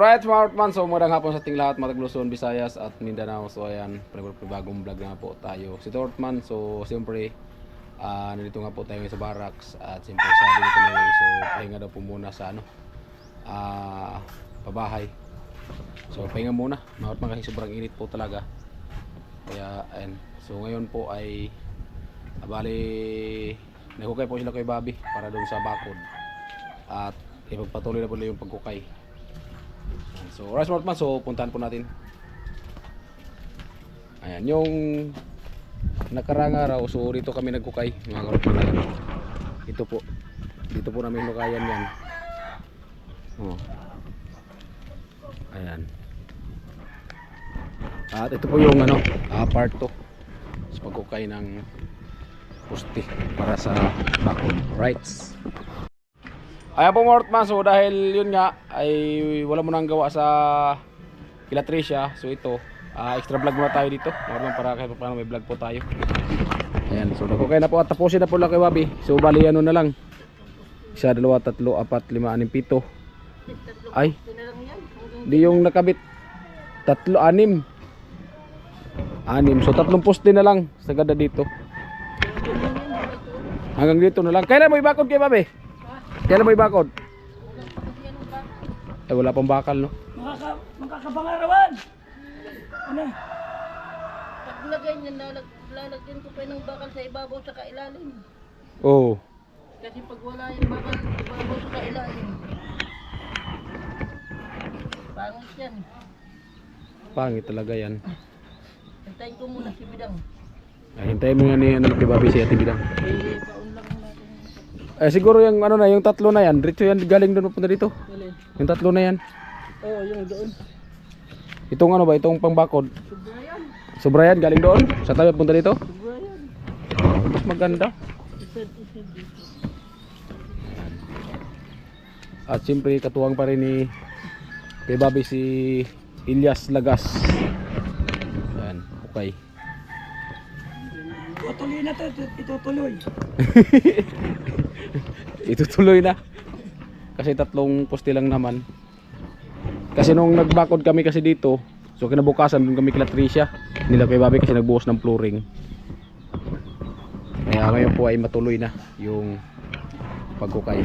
Alright mga Ortman, so magandang hapon sa ating lahat, mga Luzon, Visayas at Mindanao. So ayan, bagong vlog na po tayo. Si Ortman, so siyempre nandito nga po tayo sa barracks. At siyempre sabi nito na so pahinga daw po muna sa pabahay. So pahinga muna mga Ortman kasi sobrang init po talaga. Kaya ayan, so ngayon po ay bali nagkukay po sila kay Bobby para doon sa bakod. At ipagpatuloy na po yung pagkukay. So, Rice Mortman, so puntahan po natin. Ayan, yung nakarang araw, so dito kami nagkukay, mga karotman na yan. Ito po, dito po namin nukayan yan. Oh. Ayan. At ito po yung part 2 sa pagkukay ng puste para sa bakod. Rights. Ayan po mga Ortman, so dahil yun nga ay wala mo nang gawa sa kila Tricia, so ito extra vlog muna tayo dito Ortman, para kahit paano may vlog po tayo. Ayan, so nagkukay na po at tapusin na po lang kay Bobby. So bali na lang 1, 2, 3, 4, 5, 6, 7 ay di yung nakabit 3, 6 so 3 poste na lang sagada dito hanggang dito na lang. Kailan mo ibakod kay Bobby? Kailan mo ibakod? Ay wala pang bakal no? Makakapangarawan! Ano? Paglagay niya, lalagyan ko pa ng bakal sa ibabaw sa kailalim. Oo. Kasi pag wala yung bakal sa ibabaw sa kailalim, pangit yan. Pangit talaga yan. Hintayin ko muna si Bidang. Ay, hintayin mo nga ni kay Bobby si Ate Bidang. Paun lang natin. Siguro yung yung 3 na yan, diretso yan galing doon punta dito. Alin? Yung 3 na yan. Oo, yung doon. Itong itong pangbakod. Subrayan. Sobrayan galing doon. Sa tabi punta dito. Subrayan. Mas maganda. Isad dito. At siyempre katuwang pa rin ni kay Bobby si Ilyas Lagas. Yan, okay. Tutuloy na to, itutuloy. Itutuloy na. Kasi 3 poste lang naman. Kasi nung nagbakod kami kasi dito, so kinabukasan dun kami kila Tricia, nila kay Bobby kasi nagbuhos ng flooring. Kaya ngayon po ay matuloy na yung pagkukay.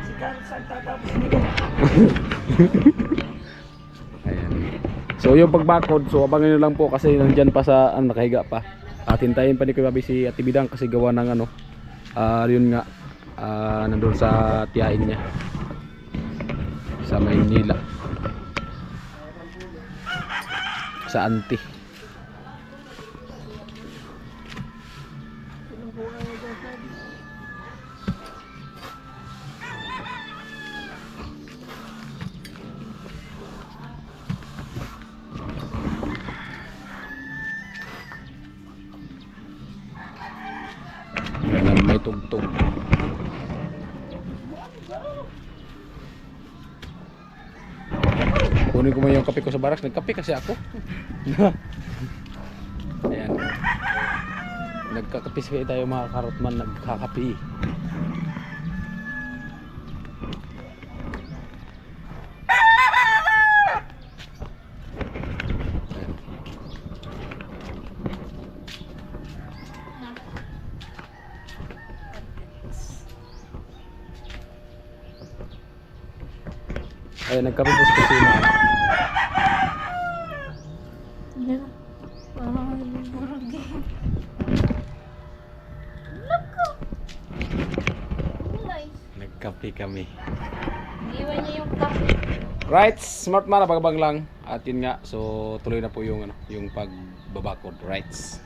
Si Carl saan tatapos nito? Ayan. So yung pagbakod, so abangan nyo lang po kasi nandyan pa sa nakahiga pa. At hintayin pa ni Kuya Bobby si Ate Bidang kasi gawa ng yun nga nandun sa tiyain niya sa Maynila sa auntie. May tugtog. Kunin ko mo yung kape ko sa barracks. Nagkape kasi ako. Ayan. Nagkakape kasi tayo mga karotman. Nagkakape. Ay, nagkape po sa kusina. Nagkape kami. Iwan niya yung kape. Right, smart man, abang lang. At yun nga, so tuloy na po yung yung pagbabakod. Rights.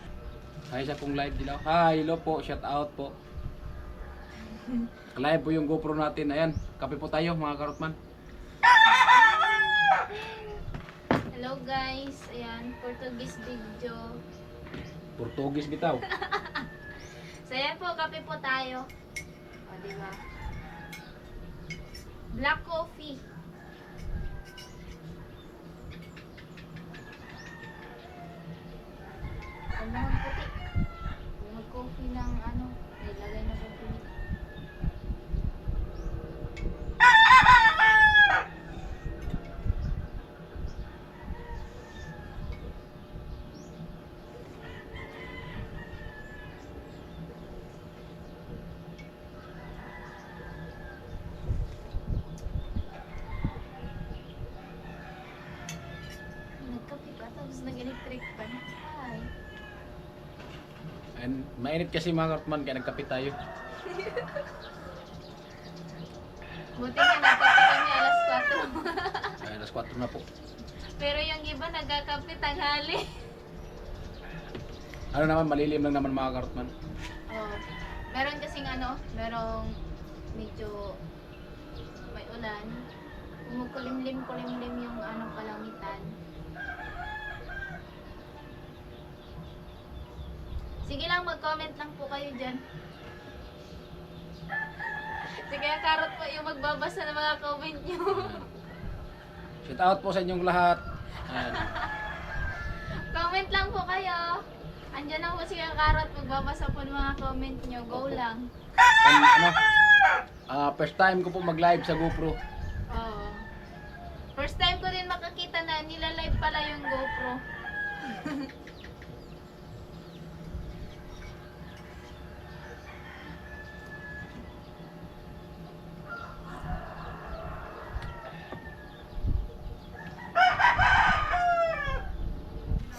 Hi sa pong live dilaw. Hi, hello po, shout out po. Live po yung GoPro natin. Ayan, kape po tayo mga karotman. Hello guys, ayan, Portuguese video. Portugis bitaw. So ayan po, kape po tayo. O, diba? Black coffee. Ang mga puti. Mag-coffee ng nilagay na coffee. nagkape ka, tapos nag-electric pan. Ay. And mainit kasi mga kartman kaya nagkape tayo. Buti nga nagkape kami alas 4. Ay, alas 4 na po. Pero yung iba nagkakape tanghali. Ano naman, malilim lang naman mga kartman. Oh. Meron kasing merong medyo may ulan. Kumukulimlim-kulimlim yung kalangitan. Sige lang, mag-comment lang po kayo dyan. Sige, Karot po yung magbabasa ng mga comment nyo. Shout out po sa inyong lahat. Ayan. Comment lang po kayo. Andyan lang po si Karot, magbabasa po ng mga comment nyo. Go lang. And, first time ko po mag-live sa GoPro. Oo. First time ko din makakita na nila-live pala yung GoPro.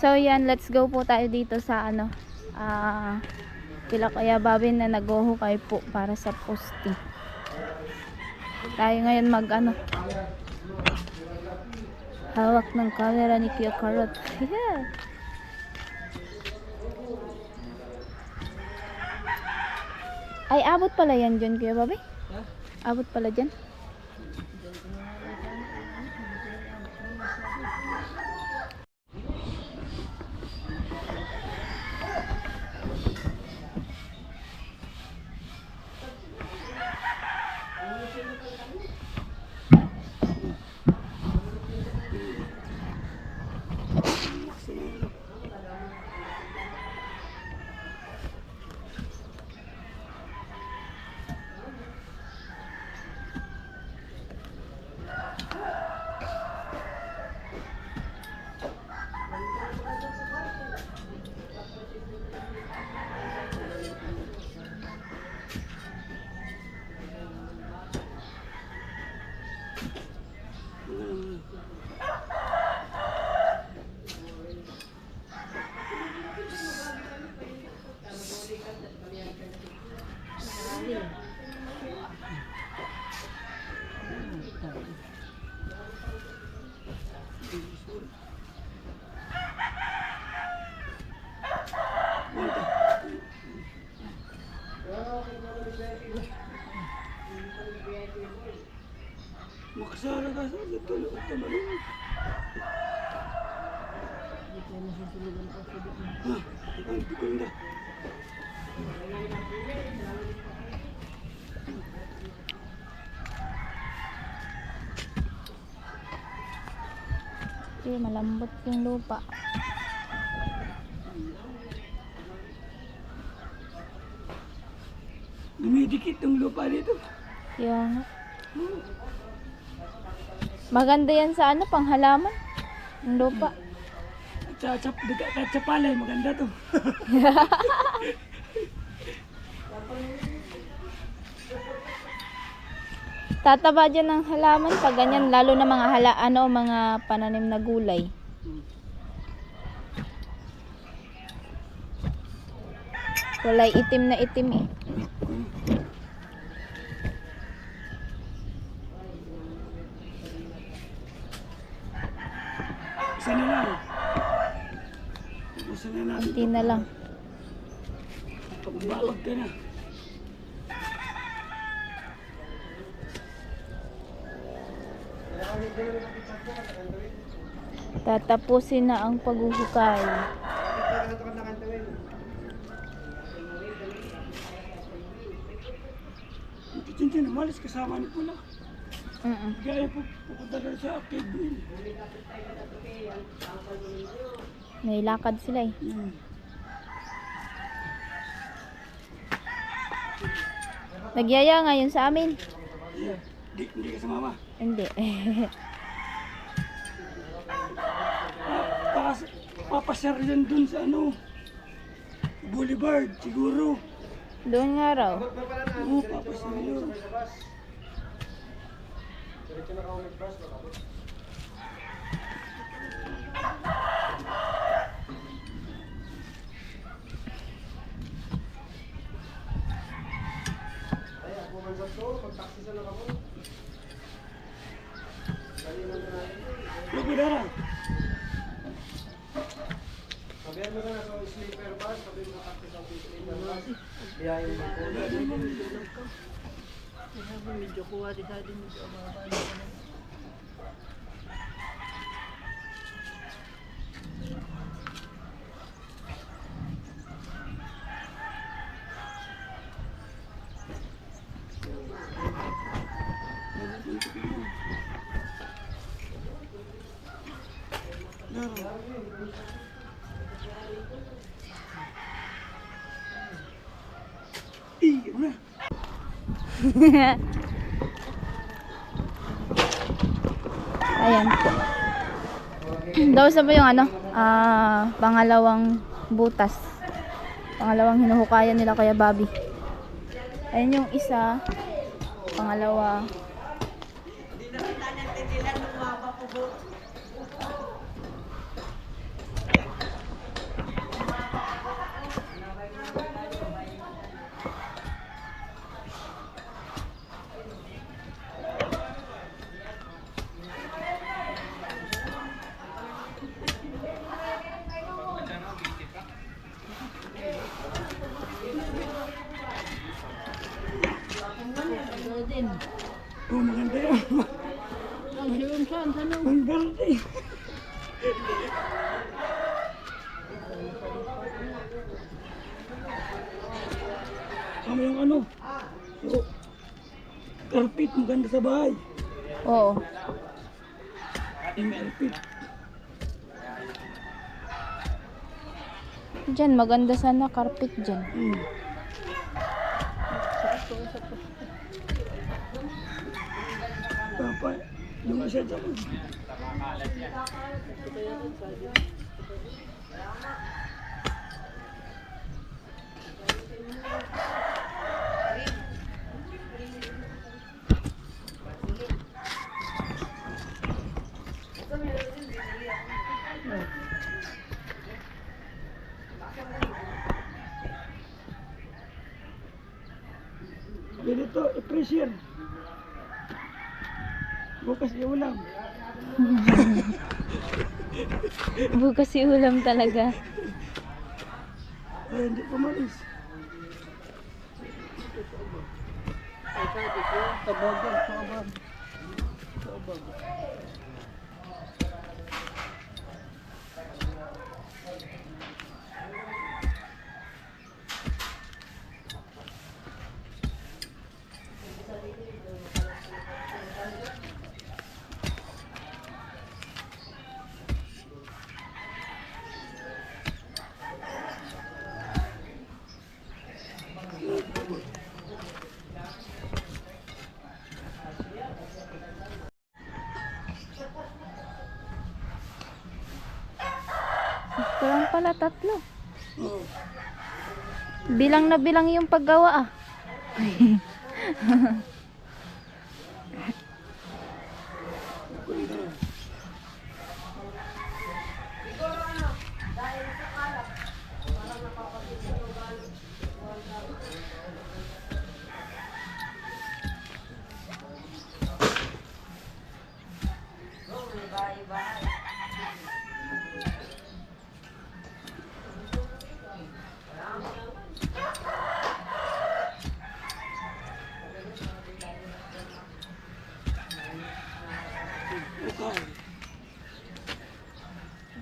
So yan, let's go po tayo dito sa kila Kuya Babin na naghuhukay po para sa poste. Tayo ngayon hawak ng camera ni Kuya Karot. Yeah. Ay, abot pala yan dyan, Kuya Babi? Abot pala dyan? Makasara ka sa tulog ka malunod. Ang ganda. Okay, malambot yung lupa. Dumidikit yung lupa dito. Kaya nga. Maganda yan sa panghalaman. Yung lupa. At sa palay, maganda to. Tataba dyan ng halaman pag ganyan, lalo na mga mga pananim na gulay. Kulay itim na itim eh. Isa na lang. Isa na natin. Kunti na lang. Pagbabag ka na. Tatapusin na ang paghuhukay. Diyan, umalis kasama ni Pula. Gaya po, pupunta na sa Kevin. May lakad sila eh. Nagyaya ngayon sa amin. Hindi ka sumama. Hindi. Papasyar yan dun sa Boulevard, siguro. Doon nga raw. Oo, papasyar yun. Medyo kuha di sa atin medyo mababa. Iyo na. Ayan po. Daw sa ba yung ano? Pangalawang butas. Pangalawang hinuhukayan nila Kuya Bobby. Ayan yung isa. Pangalawa. Din. Oh, maganda yan. Ang siyong saan tanong. Ang verde. Tama yung ano. So, carpet, maganda sa bahay. Oo. Yung carpet. Diyan, maganda sana carpet dyan. Papa, yung isa dyan. Ganito, i-pressure. Bukas iulam. Bukas si ulam talaga. Ay, hindi pumalis. Tabagan, sabag. Sabag. Ito lang pala, tatlo. Oh, Bilang na bilang yung paggawa ah. ganda.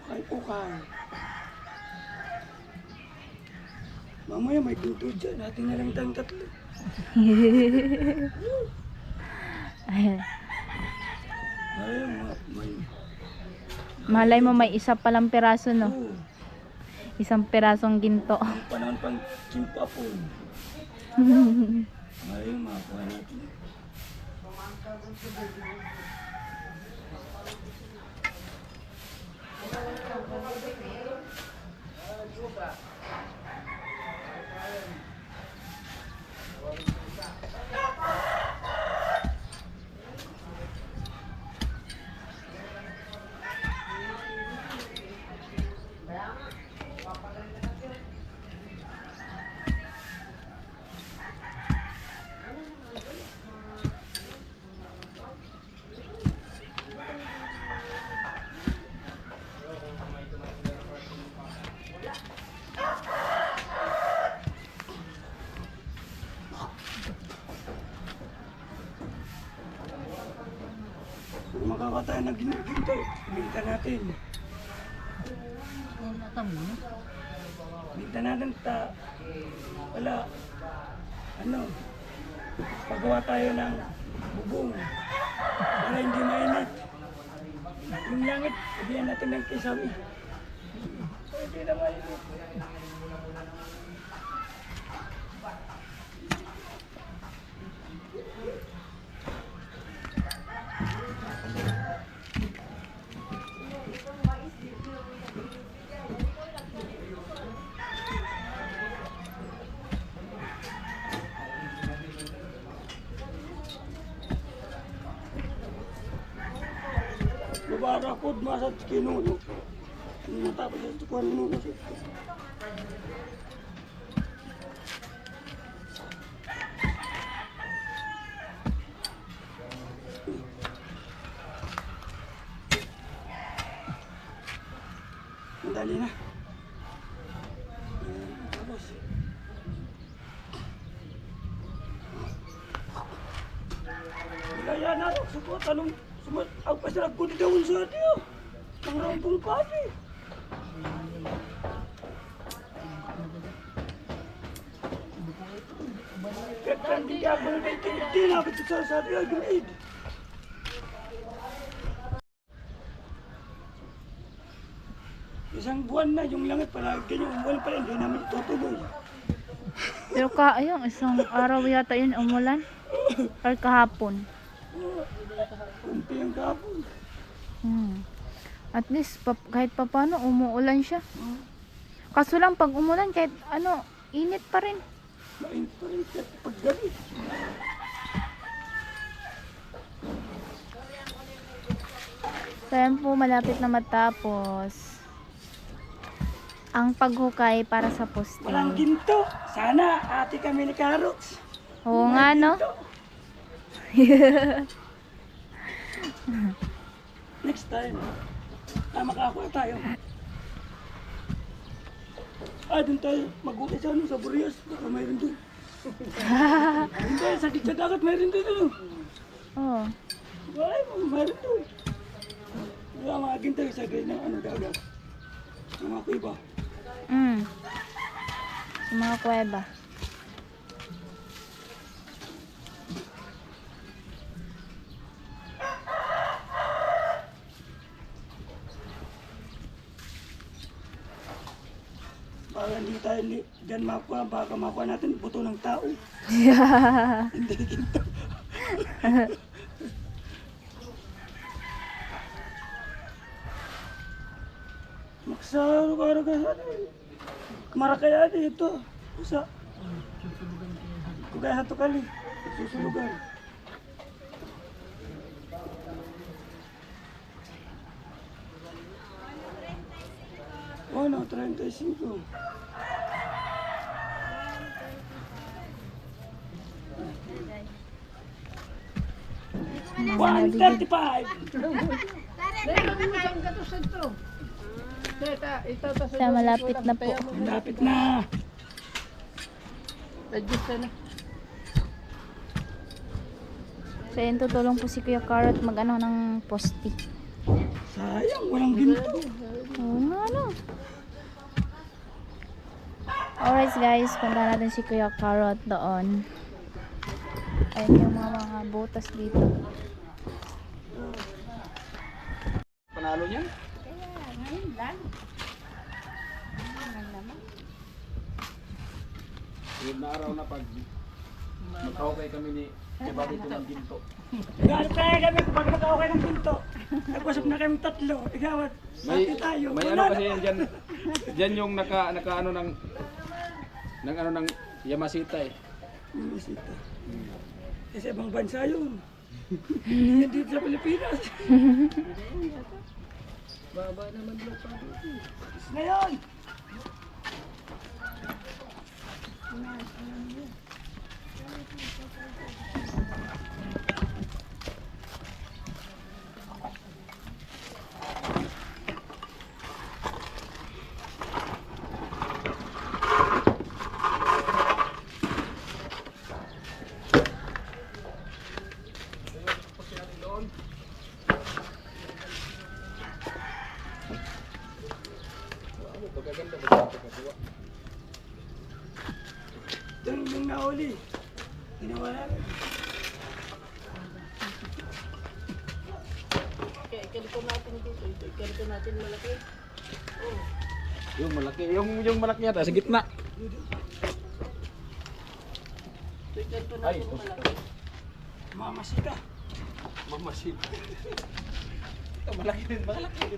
Ukay. Ukay. Mamaya may dudo dyan. Natin na lang tayong tatlo. Ayan. Ay, may... Malay mo may isa palang piraso no. Oh, Isang pirasong ginto. ang panahon pang kimpapon. Ay, makakuha natin. Gagawa tayo ng ginto. Binta natin. Binta natin wala. Ano? Pagawa tayo ng bubong. Para hindi mainit. Yung langit, sabihan natin ng kisami. Hindi na mainit. Barakod masat kinuno. Natapos ito kuha nuno siya. Madali na. Tapos. Kaya na rin, support anong ang pasarap ko dito sa atin. Ang rampong pati. Kaya hindi ako nagtitinti na ako sa atin ang gilid. Isang buwan na yung langit pala. Ganyan umulan pala. Hindi namin tutuloy. Pero ayun, isang araw yata yun umulan. Or kahapon. Kumpi ang kapon. At least, kahit papano, umuulan siya. Kaso lang, pag umulan, kahit ano, init pa rin. Mainit pa rin siya paggabi. So, yan po, malapit na matapos ang paghukay para sa poste. Walang ginto. Sana ate kami ni Carrots. Oo nga, no? Next time, makakuha tayo. Doon tayo mag-ukay sa sa Burias. Baka mayroon doon. Hindi, sakit sa dagat, mayroon doon. Oo. Ay, mayroon doon. Wala makagin tayo sa ganyan ng dagat. Ng mga kuiba. Sa mga kuweba. Baka hindi tayo dyan makuha, baka makuha natin buto ng tao. Hindi ginto. Maksaro ka Marakaya dito. Usa. Kugay hato kali. Susulugan. Oh no, 35. 135. Sa malapit na po. Malapit na. So, yun, tutulong po si Kuya Carrot mag-ano ng poste. Sayang, walang ginto. Oo nga, no? Alright guys, punta natin si Kuya Carrot doon. Ayun yung mga butas dito. Panalo niyan? Yung na araw na pag magkahukay kami ni Diba dito ng ginto. Galit tayo kami kapag nag-okay ng ginto. Nagpasok na kami tatlo. Igawat, mati tayo. May ano kasi yan dyan. Dyan yung naka ano ng Yamashita eh. Yamashita. Kasi ibang bansa yun. Hindi dito sa Pilipinas. Baba naman lupa dito. Ngayon! Ito kaganda ba ito kagawa? Ito yung nahuli. Ginawa namin. Kaya ikalito natin dito. Ikalito natin malaki. Oh. Yung malaki, yung malaki yata sa gitna. Ikalito Ay, natin ito. malaki. Mamasita. Mamasin. Ito malaki din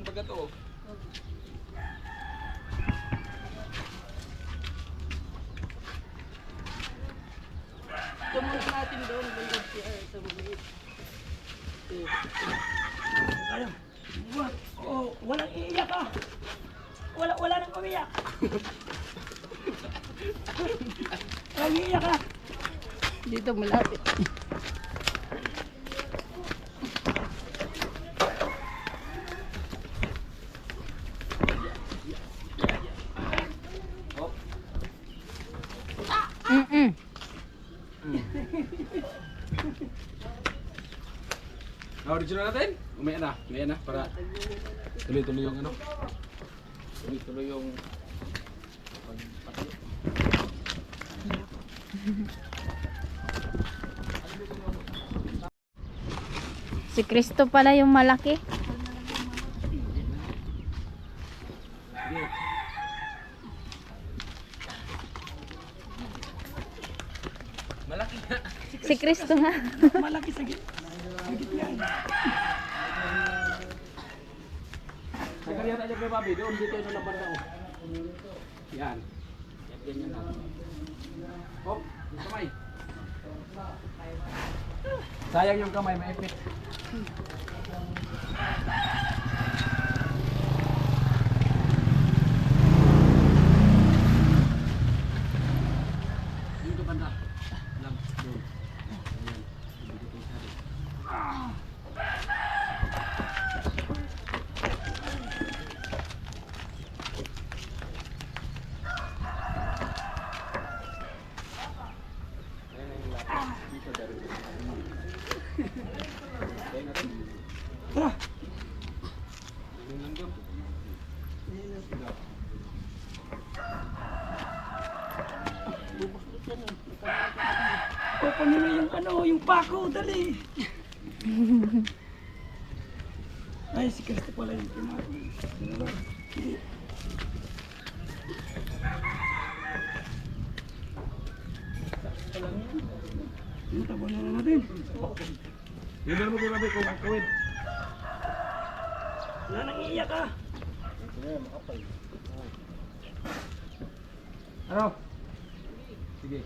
baga to. Tumunod natin doon. Bundok siya. Sa maliit. Kaya. Oh, walang iiyak ah. Wala nang umiyak. Walang iiyak ah. Dito malapit. Original natin? Umaya na para tuloy-tuloy yung ano. Tuloy-tuloy yung pagpatuloy. Si Kristo pala yung malaki. Malaki na. Si Kristo nga. Malaki sa gitna. Nagkalihan tayo kay Bobby, doon dito sa laban na oh. Yan. Ganyan na. Hop, yung kamay. Sayang yung kamay, maipit. Dito banda. Lang, doon. Ayan. Dito tayo sa atin. Tara. Kukunin mo yung yung pako, dali. Ay, si Kristo pala yung pinakain. Yung tabo na natin. Yun na mo kay Bobby kung kawin. Wala nang iiyak ah. Ano? Sige.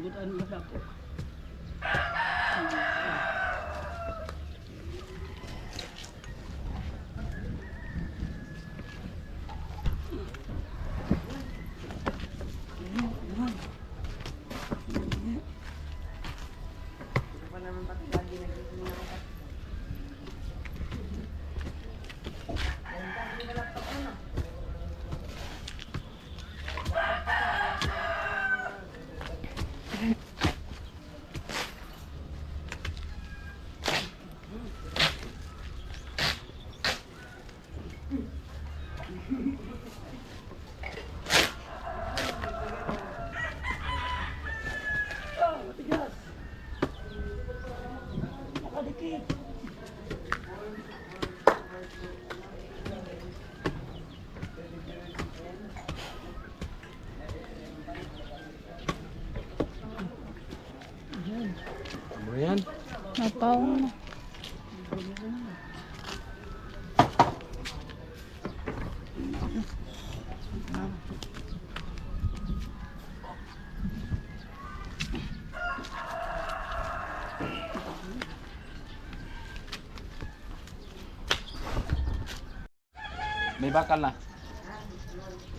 Butaan mo na po. Matigas. Nakadikit. Ano yan? Napaw na. May bakal na.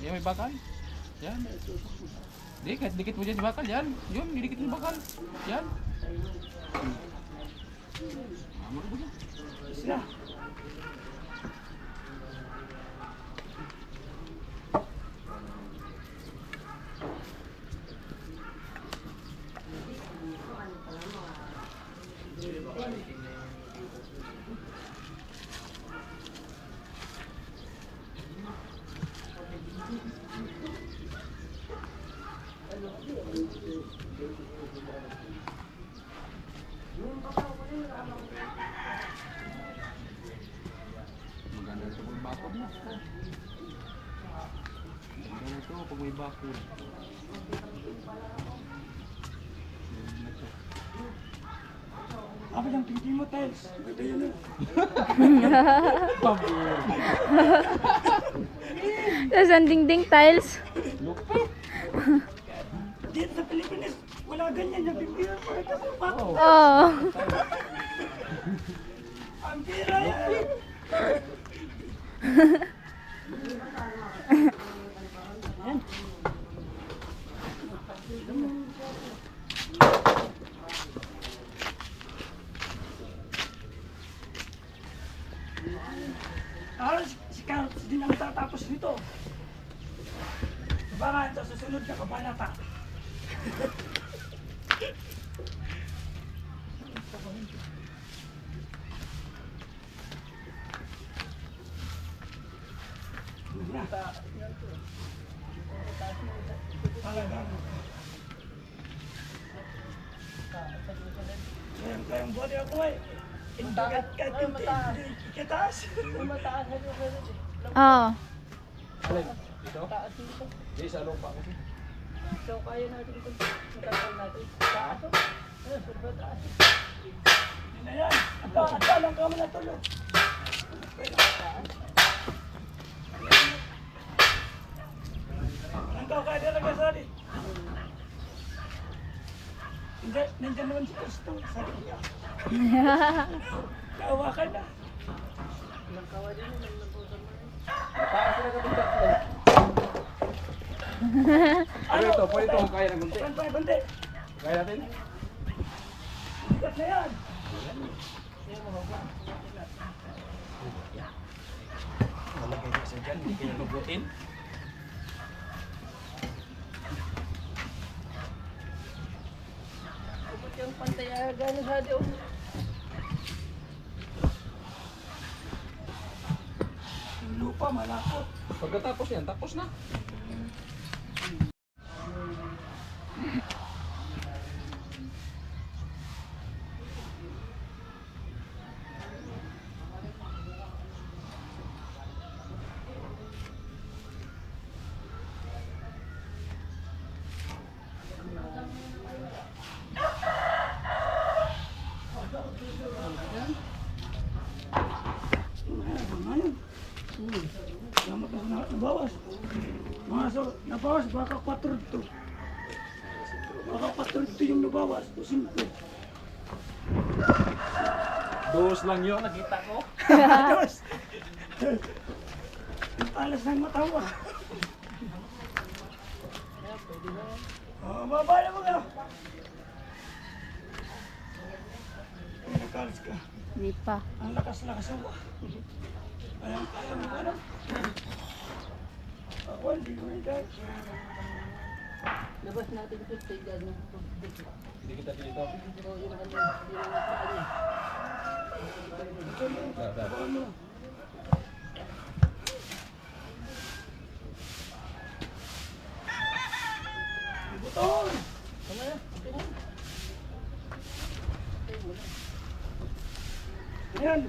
Yan, may bakal. Yan. Di, kahit dikit mo dyan yung bakal. Yan. Yun, didikit mo yung bakal. Yan. Amor mo dyan. Sila. Ito, pag may bakod. Apa yang tinggi mo, Tiles? Ganda yun eh. Tapos ang dingding tiles. Dito sa Pilipinas, wala ganyan yung tinggi mo. Ito sa bako. Oh. Ang pira yan. Si Carlos din ang tatapos nito. Baka sa susunod na kabanata. Kayang body ako ay. Kataas. Mataas na yung ganun eh. Oh. Alin? Dito? Di, sa lupa kasi. So, kaya natin ito. Matagal natin. Taas o? Sobrang taas. Yun na yan. At lang ka mo na tulo. Ang tao kaya talaga sari. Hindi, nandiyan naman si Kristo. Sabi niya. Kawakan na. Ano ito? Pwede ito kung kaya ng gunti. Bante. Kaya natin? Bigat na yan. Malagay kasi dyan, hindi kinalubutin. Kapag yung pantayagan sa doon. Yung lupa malakot. Pagkatapos yan, tapos na. Ngayon. Salamat ako na nabawas. Mga so, nabawas baka 4 to. Baka 4 to yung nabawas. O 5. Dos lang yun, nakita ko. Dos. Ang talas ng matawa. Baba na mga. Nakalis ka. Di pa. Ang lakas-lakas mo. Ayan, kaya mo ano? Ako, hindi ko rin dahil. Labas natin ito sa ganun. Hindi kita dito. Pero yung ano, yung sa kanya. Ano? Buton! Ayan.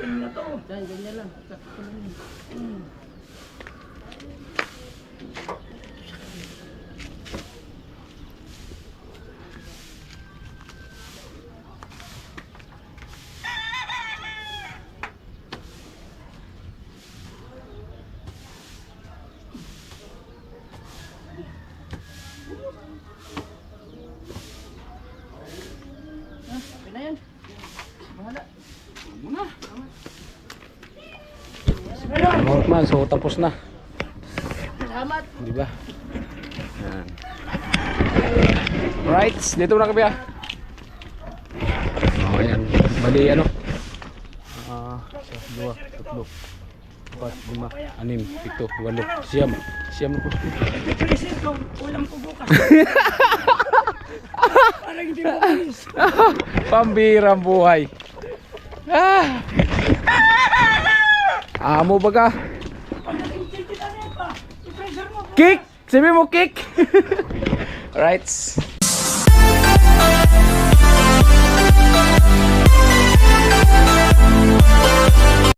Tingnan na to. Yan, ganyan lang. Sakto lang yun. Okay na yan. Bahala. Muna. Ayan. Mga man, so tapos na. Salamat. Di ba? Yan. Right, dito na kami ah. Oh, ayan. Bali ano? Dua, tatlo, 4, 5, 6, 7, 8, 9, 10. Siyam na po. Nag-present ko, walang ko bukas. Parang hindi mo bilis. Pambirang buhay. Ah! Amo baga. Pagdating chicken ano yan pa? I-pressure mo. Kick! Sabi mo kick! Alright.